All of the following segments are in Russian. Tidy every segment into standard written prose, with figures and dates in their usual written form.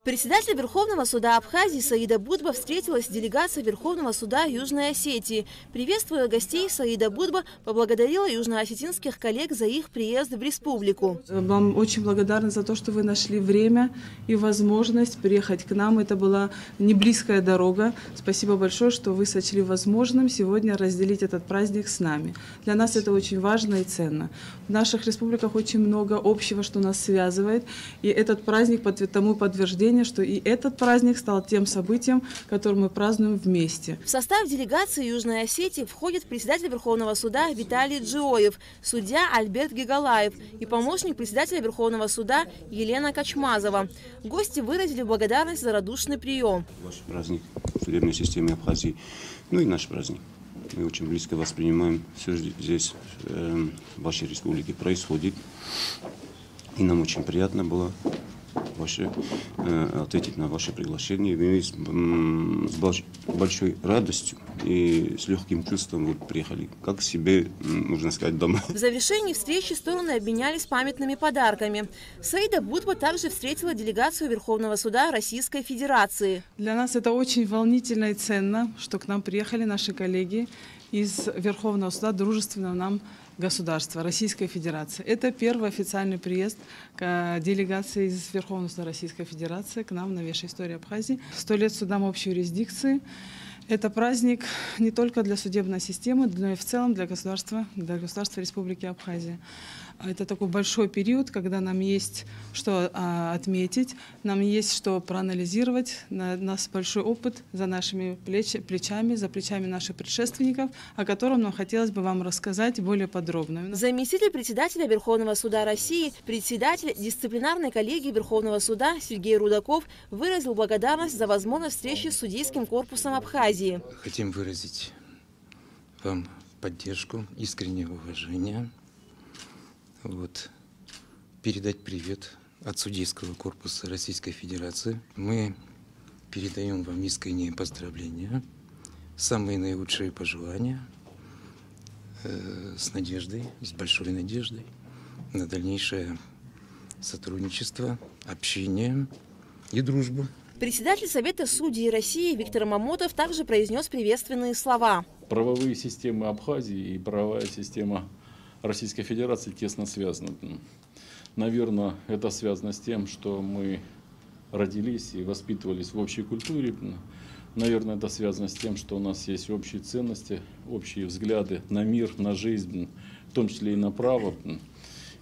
Председатель Верховного суда Абхазии Саида Будба встретилась с делегацией Верховного суда Южной Осетии. Приветствуя гостей, Саида Будба поблагодарила южноосетинских коллег за их приезд в республику. Вам очень благодарна за то, что вы нашли время и возможность приехать к нам. Это была не близкая дорога. Спасибо большое, что вы сочли возможным сегодня разделить этот праздник с нами. Для нас это очень важно и ценно. В наших республиках очень много общего, что нас связывает. И этот праздник тому подтверждение, что и этот праздник стал тем событием, которое мы празднуем вместе. В состав делегации Южной Осетии входит председатель Верховного суда Виталий Джиоев, судья Альберт Гигалаев и помощник председателя Верховного суда Елена Качмазова. Гости выразили благодарность за радушный прием. Ваш праздник в судебной системе Абхазии, ну и наш праздник. Мы очень близко воспринимаем все здесь, в вашей республике происходит. И нам очень приятно было ответить на ваше приглашение. Мы с большой радостью и с легким чувством приехали, как к себе, можно сказать, дома. В завершении встречи стороны обменялись памятными подарками. Саида Будба также встретила делегацию Верховного суда Российской Федерации. Для нас это очень волнительно и ценно, что к нам приехали наши коллеги из Верховного суда дружественного нам государства Российской Федерации. Это первый официальный приезд делегации из Верховного суда Российской Федерации к нам в новейшей истории Абхазии. 100 лет судам общей юрисдикции. Это праздник не только для судебной системы, но и в целом для государства Республики Абхазия. Это такой большой период, когда нам есть что отметить, нам есть что проанализировать. У нас большой опыт за нашими плечами, за плечами наших предшественников, о котором нам хотелось бы вам рассказать более подробно. Заместитель председателя Верховного суда России, председатель дисциплинарной коллегии Верховного суда Сергей Рудаков выразил благодарность за возможность встречи с судейским корпусом Абхазии. Хотим выразить вам поддержку, искреннее уважение. Передать привет от судейского корпуса Российской Федерации. Мы передаем вам искренние поздравления, самые наилучшие пожелания, с надеждой, с большой надеждой на дальнейшее сотрудничество, общение и дружбу. Председатель Совета судей России Виктор Мамотов также произнес приветственные слова. Правовые системы Абхазии и правовая система Российской Федерации тесно связаны. Наверное, это связано с тем, что мы родились и воспитывались в общей культуре. Наверное, это связано с тем, что у нас есть общие ценности, общие взгляды на мир, на жизнь, в том числе и на право.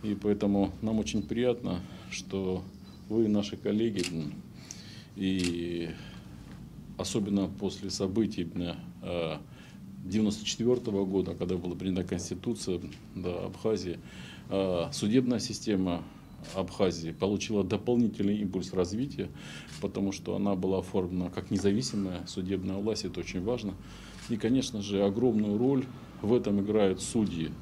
И поэтому нам очень приятно, что вы, наши коллеги, и особенно после событий 1994 года, когда была принята Конституция Абхазии, судебная система Абхазии получила дополнительный импульс развития, потому что она была оформлена как независимая судебная власть, это очень важно. И, конечно же, огромную роль в этом играют судьи.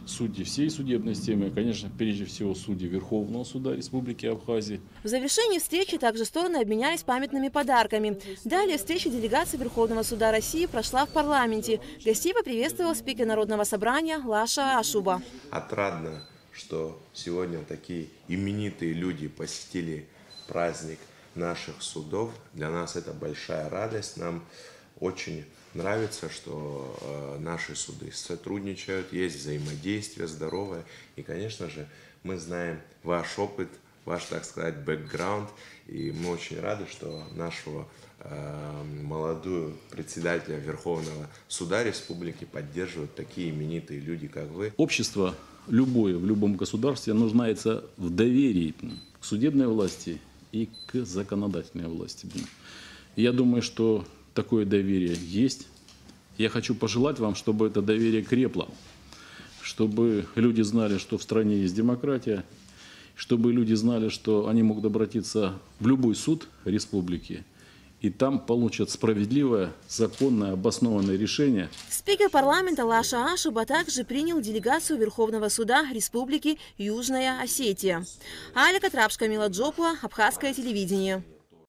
Судьи всей судебной системы, и, конечно, прежде всего судьи Верховного суда Республики Абхазия. В завершении встречи также стороны обменялись памятными подарками. Далее встреча делегации Верховного суда России прошла в парламенте. Гостей поприветствовал спикер Народного собрания Лаша Ашуба. Отрадно, что сегодня такие именитые люди посетили праздник наших судов. Для нас это большая радость. Нам очень нравится, что наши суды сотрудничают, есть взаимодействие здоровое. И, конечно же, мы знаем ваш опыт, ваш, так сказать, бэкграунд. И мы очень рады, что нашего молодую председателя Верховного суда Республики поддерживают такие именитые люди, как вы. Общество любое в любом государстве нуждается в доверии к судебной власти и к законодательной власти. Я думаю, что такое доверие есть. Я хочу пожелать вам, чтобы это доверие крепло, чтобы люди знали, что в стране есть демократия, чтобы люди знали, что они могут обратиться в любой суд республики, и там получат справедливое, законное, обоснованное решение. Спикер парламента Лаша Ашуба также принял делегацию Верховного суда Республики Южная Осетия. Аля Катрапшка, Мила Джопуа, Абхазское телевидение.